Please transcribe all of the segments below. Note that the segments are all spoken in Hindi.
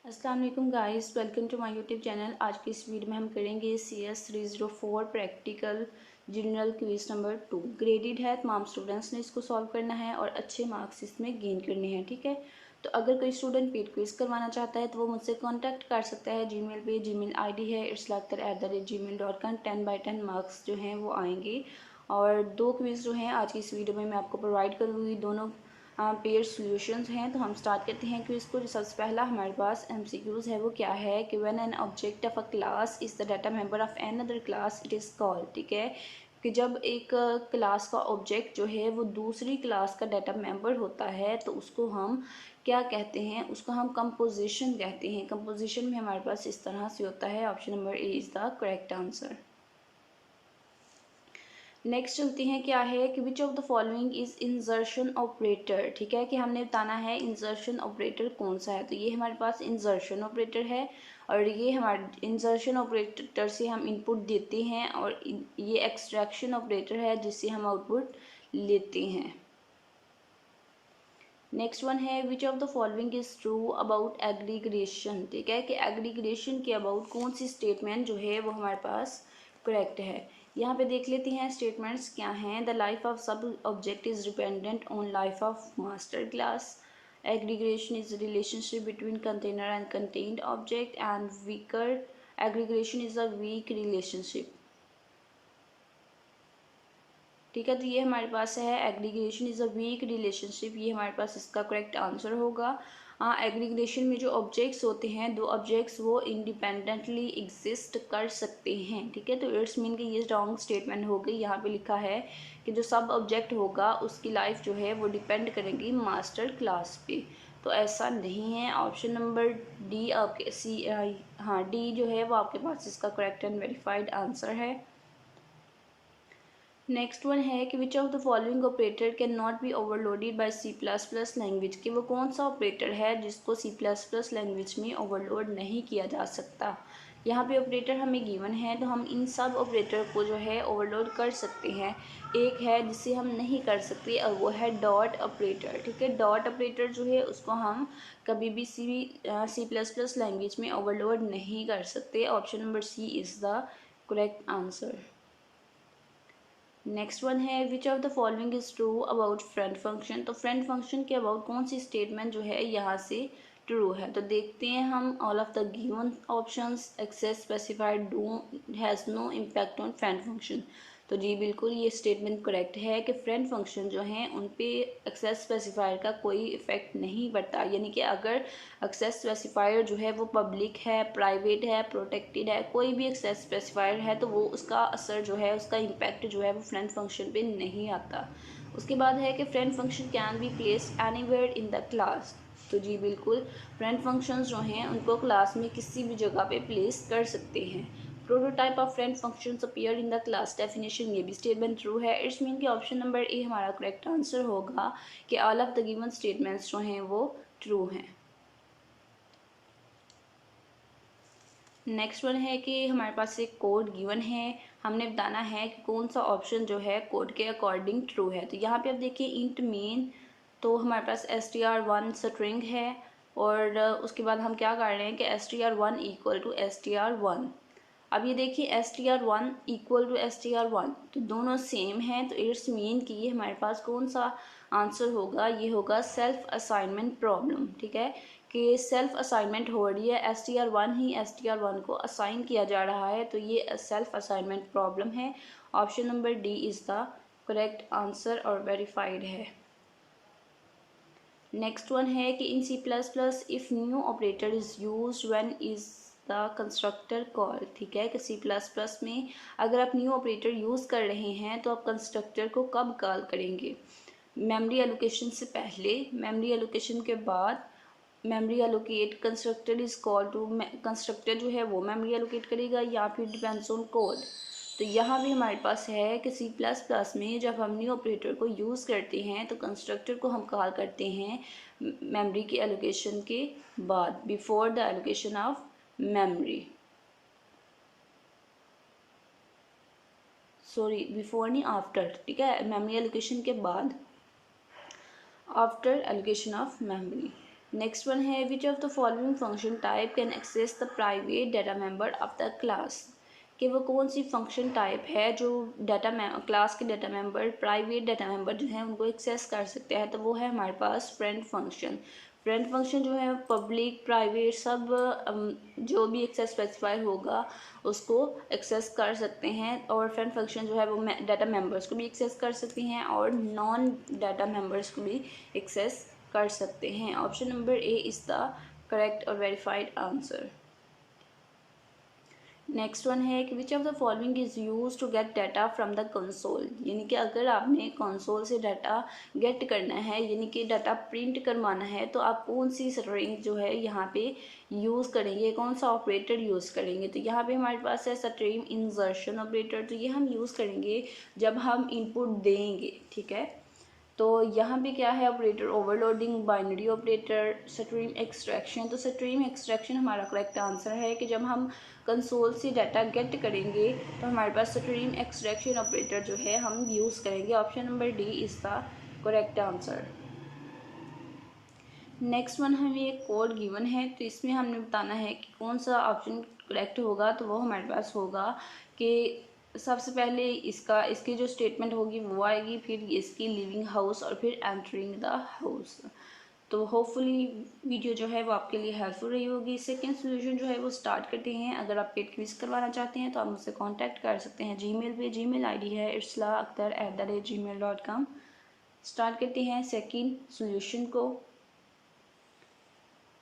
अस्सलाम वालेकुम guys, welcome to my YouTube channel. आज की इस वीडियो में हम करेंगे CS 304 practical general quiz number 2। Graded है, तमाम स्टूडेंट्स ने इसको सॉल्व करना है और अच्छे मार्क्स इसमें गेन करने हैं। ठीक है, तो अगर कोई स्टूडेंट पेड क्विज करवाना चाहता है तो वो मुझसे कांटेक्ट कर सकता है जीमेल पे। जीमेल आईडी है irslakhtar@gmail.com। 10/10 मार्क्स जो हैं वो आएंगे और दो क्विज जो हैं आज की इस वीडियो में मैं आपको प्रोवाइड करूँगी। दोनों पेयर सॉल्यूशंस हैं। तो हम स्टार्ट करते हैं क्विज को। जो सबसे पहला हमारे पास MCQs है वो क्या है कि when an object of a class is the data member of an other class it is called. ठीक है, कि जब एक क्लास का ऑब्जेक्ट जो है वो दूसरी क्लास का डाटा मेंबर होता है तो उसको हम क्या कहते हैं, उसको हम कंपोजिशन कहते हैं। कंपोजिशन में हमारे पास इस तरह से होता है। Option number A is the correct answer. Next चलते हैं, क्या है कि which of the following is इंजर्शन operator. ठीक है, कि हमने बताना है इंजर्शन ऑपरेटर कौन सा है। तो ये हमारे पास इंजर्शन ऑपरेटर है और ये हमारे इंजर्शन ऑपरेटर से हम इनपुट देते हैं और ये एक्सट्रैक्शन ऑपरेटर है जिससे हम आउटपुट लेते हैं। नेक्स्ट वन है which of the following is true about aggregation. ठीक है, कि एग्रीग्रेशन के अबाउट कौन सी स्टेटमेंट जो है वो हमारे पास करेक्ट है। यहाँ पे देख लेते हैं स्टेटमेंट्स क्या हैं। The life of sub object is dependent on life of master class. Aggregation is relationship between container and contained object and weaker aggregation is a weak relationship. ठीक है, तो ये हमारे पास है aggregation is a weak relationship. ये हमारे पास इसका करेक्ट आंसर होगा। एग्रीगेशन में जो ऑब्जेक्ट्स होते हैं, दो ऑब्जेक्ट्स वो इंडिपेंडेंटली एग्जिस्ट कर सकते हैं। ठीक है, तो इट्स मीन कि ये रॉन्ग स्टेटमेंट हो गई। यहाँ पे लिखा है कि जो सब ऑब्जेक्ट होगा उसकी लाइफ जो है वो डिपेंड करेगी मास्टर क्लास पे। तो ऐसा नहीं है। ऑप्शन नंबर डी आपके डी जो है वो आपके पास इसका करेक्ट एंड वेरीफाइड आंसर है। नेक्स्ट वन है कि which of the following operator can not be overloaded by C++ language. कि वो कौन सा ऑपरेटर है जिसको C++ लैंग्वेज में ओवरलोड नहीं किया जा सकता। यहाँ पे ऑपरेटर हमें गिवन है तो हम इन सब ऑपरेटर को जो है ओवरलोड कर सकते हैं। एक है जिसे हम नहीं कर सकते और वो है डॉट ऑपरेटर। ठीक है, डॉट ऑपरेटर जो है उसको हम कभी भी C++ लैंग्वेज में ओवरलोड नहीं कर सकते। Option number C is the correct answer. Next one है which of the following is true about friend function. तो फ्रेंड फंक्शन के अबाउट कौन सी स्टेटमेंट जो है यहाँ से ट्रू है। तो देखते हैं हम। All of the given options access specified do has no impact on friend function. तो जी बिल्कुल ये स्टेटमेंट करेक्ट है कि फ्रेंड फंक्शन जो हैं उन पे एक्सेस स्पेसिफायर का कोई इफेक्ट नहीं पड़ता। यानी कि अगर एक्सेस स्पेसिफायर जो है वो पब्लिक है, प्राइवेट है, प्रोटेक्टेड है, कोई भी एक्सेस स्पेसिफायर है तो वो उसका असर जो है, उसका इम्पैक्ट जो है वो फ्रेंड फंक्शन पे नहीं आता। उसके बाद है कि friend function can be placed anywhere in the class. तो जी बिल्कुल फ्रेंड फंक्शंस जो हैं उनको क्लास में किसी भी जगह पे प्लेस कर सकते हैं। Prototype of friend functions appear in the class definition. ये भी स्टेटमेंट ट्रू है। इट्स मीन कि ऑप्शन नंबर ए हमारा करेक्ट आंसर होगा कि all of the given statements जो हैं वो ट्रू हैं। नेक्स्ट वन है कि हमारे पास एक कोड गिवन है, हमने बताना है कि कौन सा ऑप्शन जो है कोड के अकॉर्डिंग ट्रू है। तो यहाँ पे आप देखिए इंट मेन, तो हमारे पास str1 स्ट्रिंग है और उसके बाद हम क्या कर रहे हैं कि str1 इक्वल टू str1। अब ये देखिए str1 इक्वल टू str1 तो दोनों सेम हैं। तो इट्स मीन कि ये हमारे पास कौन सा आंसर होगा, ये होगा सेल्फ असाइनमेंट प्रॉब्लम। ठीक है, कि सेल्फ असाइनमेंट हो रही है, str1 ही str1 को असाइन किया जा रहा है, तो ये सेल्फ असाइनमेंट प्रॉब्लम है। Option number D is the correct answer और वेरीफाइड है। नेक्स्ट वन है कि इन C++ if new operator is use when is the constructor call. ठीक है, कि C++ में अगर आप न्यू ऑपरेटर यूज़ कर रहे हैं तो आप कंस्ट्रक्टर को कब कॉल करेंगे। मेमोरी एलोकेशन से पहले, मेमोरी एलोकेशन के बाद, memory allocate, constructor is call to, constructor जो है वो मेमोरी एलोकेट करेगा या फिर डिपेंड्स ऑन कोड। तो यहाँ भी हमारे पास है कि C++ में जब हम न्यू ऑपरेटर को यूज़ करते हैं तो कंस्ट्रक्टर को हम कॉल करते हैं मेमोरी की एलोकेशन के बाद, before the allocation of memory. Sorry, before नहीं, आफ्टर। ठीक है, मेमोरी एलोकेशन के बाद, after allocation of memory. Next one है which of the following function type can access the private data member of the class, कि वो कौन सी फंक्शन टाइप है जो क्लास के data member, private data member जो है उनको एक्सेस कर सकते हैं। तो वो है हमारे पास फ्रेंड फंक्शन। फ्रेंड फंक्शन जो है पब्लिक प्राइवेट सब जो भी एक्सेस स्पेसिफाई होगा उसको एक्सेस कर सकते हैं। और फ्रेंड फंक्शन जो है वो डाटा मेंबर्स को भी एक्सेस कर सकती हैं और नॉन डाटा मेंबर्स को भी एक्सेस कर सकते हैं। Option number A is the correct और वेरीफाइड आंसर। नेक्स्ट वन है कि which of the following is use to get data from the console, यानी कि अगर आपने कंसोल से डाटा गेट करना है यानी कि डाटा प्रिंट करवाना है तो आप कौन सी स्ट्रिंग जो है यहाँ पे यूज़ करेंगे, कौन सा ऑपरेटर यूज़ करेंगे। तो यहाँ पे हमारे पास है स्ट्रीम इंसर्शन ऑपरेटर, तो ये हम यूज़ करेंगे जब हम इनपुट देंगे, ठीक है। तो यहाँ पे क्या है operator overloading, binary operator, stream extraction. तो स्ट्रीम एक्सट्रैक्शन हमारा करेक्ट आंसर है कि जब हम कंसोल से डाटा गेट करेंगे तो हमारे पास स्ट्रीम एक्सट्रैक्शन ऑपरेटर जो है हम यूज़ करेंगे। Option number D is the correct answer. Next one हमें एक कोड गिवन है, तो इसमें हमने बताना है कि कौन सा ऑप्शन करेक्ट होगा। तो वो हमारे पास होगा कि सबसे पहले इसकी जो स्टेटमेंट होगी वो आएगी, फिर इसकी लिविंग हाउस और फिर एंटरिंग द हाउस। तो होपफुली वीडियो जो है वो आपके लिए हेल्पफुल रही होगी। सेकेंड सोल्यूशन जो है वो स्टार्ट करते हैं। अगर आप पेड क्विज करवाना चाहते हैं तो आप मुझसे कांटेक्ट कर सकते हैं जीमेल पे। जीमेल आईडी है irsla@gmail.com। स्टार्ट करते हैं सेकेंड सोल्यूशन को।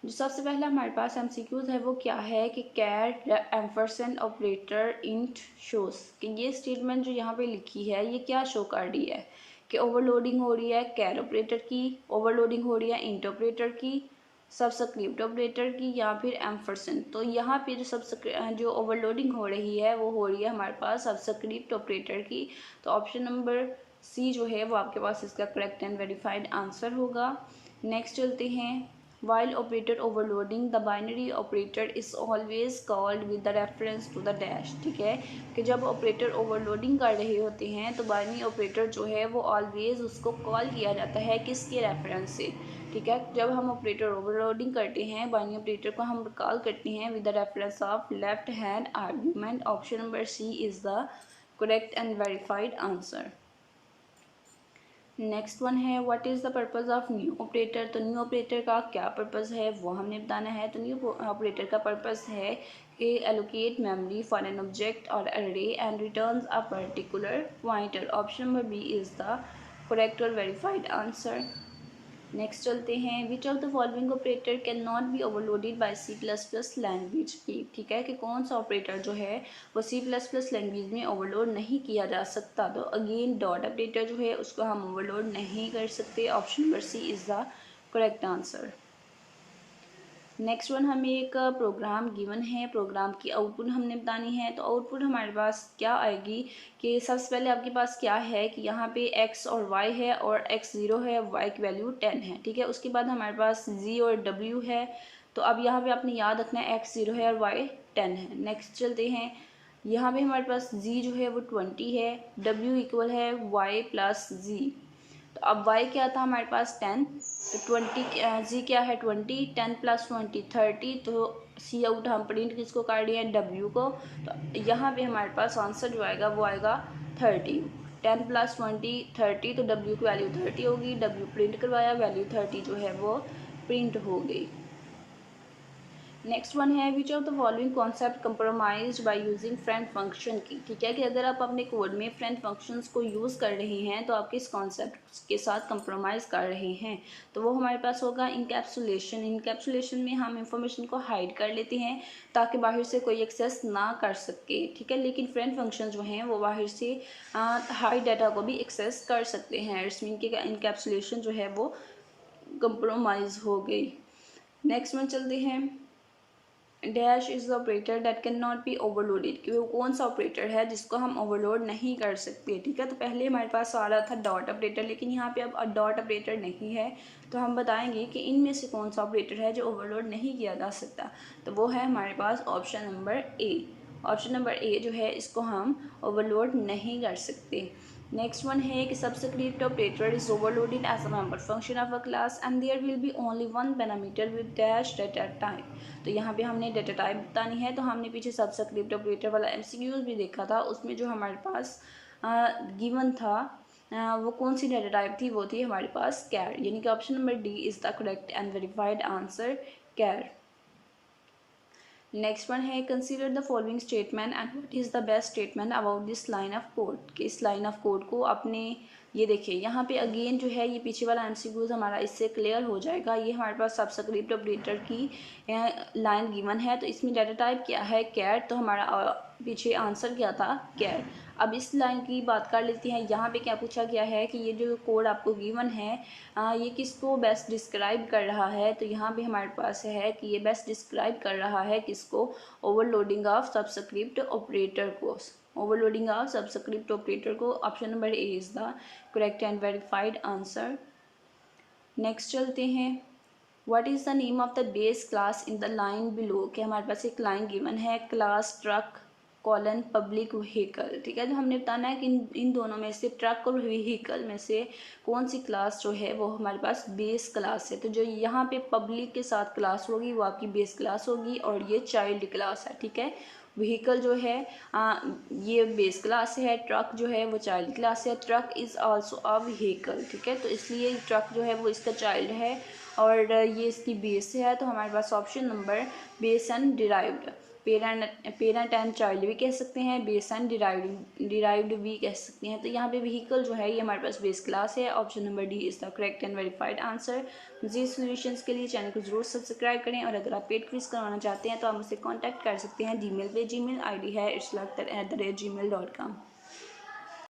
जो सबसे पहला हमारे पास एमसीक्यूज है वो क्या है कि कैर एम्परसेंड ऑपरेटर इंट शोस, कि ये स्टेटमेंट जो यहाँ पे लिखी है ये क्या शो कर रही है कि ओवरलोडिंग हो रही है कैर ऑपरेटर की, ओवरलोडिंग हो रही है इंट ऑपरेटर की, सबस्क्रिप्ट ऑपरेटर की, या फिर एम्परसेंड। तो यहाँ पे जो ओवरलोडिंग हो रही है वो हो रही है हमारे पास सबस्क्रिप्ट ऑपरेटर की। तो ऑप्शन नंबर सी जो है वो आपके पास इसका करेक्ट एंड वेरीफाइड आंसर होगा। नेक्स्ट चलते हैं। While operator overloading, the binary operator is always called with the reference to the dash, ठीक है। कि जब ऑपरेटर ओवरलोडिंग कर रहे होते हैं तो बाइनरी ऑपरेटर जो है वो ऑलवेज उसको कॉल किया जाता है किसके रेफरेंस से, ठीक है। जब हम ऑपरेटर ओवरलोडिंग करते हैं बाइनरी ऑपरेटर को हम कॉल करते हैं with the reference of left hand argument. Option number C is the correct and verified answer. Next one है what is the purpose of new operator. तो न्यू ऑपरेटर का क्या पर्पज़ है वो हमने बताना है। तो न्यू ऑपरेटर का पर्पज़ है कि allocate memory for an object और array and returns a particular pointer. Option number B is the correct और वेरीफाइड आंसर। नेक्स्ट चलते हैं which of the following operator can not be overloaded by C++ language, ठीक है। कि कौन सा ऑपरेटर जो है वो C++ लैंग्वेज में ओवरलोड नहीं किया जा सकता। तो अगेन डॉट ऑपरेटर जो है उसको हम ओवरलोड नहीं कर सकते। Option number C is the correct answer. Next one हमें एक प्रोग्राम गिवन है, प्रोग्राम की आउटपुट हमने बतानी है। तो आउटपुट हमारे पास क्या आएगी कि सबसे पहले आपके पास क्या है कि यहाँ पे x और y है और x 0 है, y की वैल्यू 10 है, ठीक है। उसके बाद हमारे पास z और w है। तो अब यहाँ पे आपने याद रखना है x 0 है और y 10 है। नेक्स्ट चलते हैं। यहाँ पे हमारे पास z जो है वो 20 है, w इक्वल है y प्लस z। तो अब y क्या था हमारे पास 10, तो 20 जी क्या है 20, 10 प्लस 20 30। तो सी आउट हम प्रिंट किसको कर रहे हैं w को। तो यहाँ पे हमारे पास आंसर जो आएगा वो आएगा 30। 10 प्लस 20 30, तो w की वैल्यू 30 होगी, w प्रिंट करवाया वैल्यू 30 जो है वो प्रिंट हो गई। नेक्स्ट वन है which of the following concept compromised by using friend function की, ठीक है। कि अगर आप अपने कोड में फ्रेंड फंक्शंस को यूज़ कर रहे हैं तो आप किस कॉन्सेप्ट के साथ कंप्रोमाइज़ कर रहे हैं। तो वो हमारे पास होगा इनकैप्सुलेशन। इनकैप्सुलेशन में हम इंफॉर्मेशन को हाइड कर लेते हैं ताकि बाहर से कोई एक्सेस ना कर सके, ठीक है। लेकिन फ्रेंड फंक्शन जो हैं वो बाहर से हाई डाटा को भी एक्सेस कर सकते हैं। इट्स मीन कि इनकैप्सुलेशन जो है वो कंप्रोमाइज़ हो गई। नेक्स्ट में चलते हैं। Dash is the operator that can not be overloaded, कि वो कौन सा ऑपरेटर है जिसको हम ओवरलोड नहीं कर सकते, ठीक है। तो पहले हमारे पास आ रहा था डॉट ऑपरेटर, लेकिन यहाँ पे अब डॉट ऑपरेटर नहीं है। तो हम बताएंगे कि इनमें से कौन सा ऑपरेटर है जो ओवरलोड नहीं किया जा सकता। तो वो है हमारे पास option number A. Option number A जो है इसको हम ओवरलोड नहीं कर सकते। नेक्स्ट वन है कि subscript operator is overloaded as a member function of a class and there will be only one parameter with dash data type. तो यहाँ पे हमने डाटा टाइप बतानी है, तो हमने पीछे सबस्क्रिप्ट ऑपरेटर वाला एमसीक्यूज भी देखा था, उसमें जो हमारे पास गिवन था वो कौन सी डाटा टाइप थी, वो थी हमारे पास कैर, यानी कि option number D is the correct and verified answer, कैर। नेक्स्ट वन है consider the following statement and what is the best statement about this line of code, कि इस लाइन ऑफ कोड को अपने, ये देखिए यहाँ पे अगेन जो है ये पीछे वाला एमसीक्यूज हमारा इससे क्लियर हो जाएगा। ये हमारे पास सबस्क्रिप्ट ऑपरेटर की लाइन गिवन है, तो इसमें डाटा टाइप क्या है, कैर, तो हमारा पीछे आंसर क्या था, कैर। अब इस लाइन की बात कर लेते हैं। यहाँ पे क्या पूछा गया है कि ये जो कोड आपको गिवन है ये किसको बेस्ट डिस्क्राइब कर रहा है, तो यहाँ पे हमारे पास है कि ये बेस्ट डिस्क्राइब कर रहा है किसको, ओवरलोडिंग ऑफ सबस्क्रिप्ट ऑपरेटर को, ओवरलोडिंग ऑफ सबस्क्रिप्ट ऑपरेटर को। Option number A is the correct and verified answer. Next चलते हैं, what is the name of the base class in the line below, कि हमारे पास एक लाइन गिवन है, class truck colon public vehicle, ठीक है। तो हमने बताना है कि इन दोनों में से ट्रक और व्हीकल में से कौन सी क्लास जो है वो हमारे पास बेस क्लास है। तो जो यहाँ पे पब्लिक के साथ क्लास होगी वो आपकी बेस क्लास होगी और ये चाइल्ड क्लास है, ठीक है। व्हीकल जो है ये बेस क्लास है, ट्रक जो है वो चाइल्ड क्लास है, truck is also a vehicle, ठीक है। तो इसलिए ट्रक जो है वो इसका चाइल्ड है और ये इसकी बेस है। तो हमारे पास option number base and derived, parent and child भी कह सकते हैं, बेस एंड डिराइव्ड भी कह सकते हैं। तो यहाँ पे व्हीकल जो है ये हमारे पास बेस क्लास है। Option number D is the correct and verified answer. मज़ीद सॉल्यूशंस के लिए चैनल को जरूर सब्सक्राइब करें और अगर आप पेड क्विज करवाना चाहते हैं तो आप मुझसे कॉन्टैक्ट कर सकते हैं जीमेल पे। जीमेल आईडी है islaktar@gmail.com।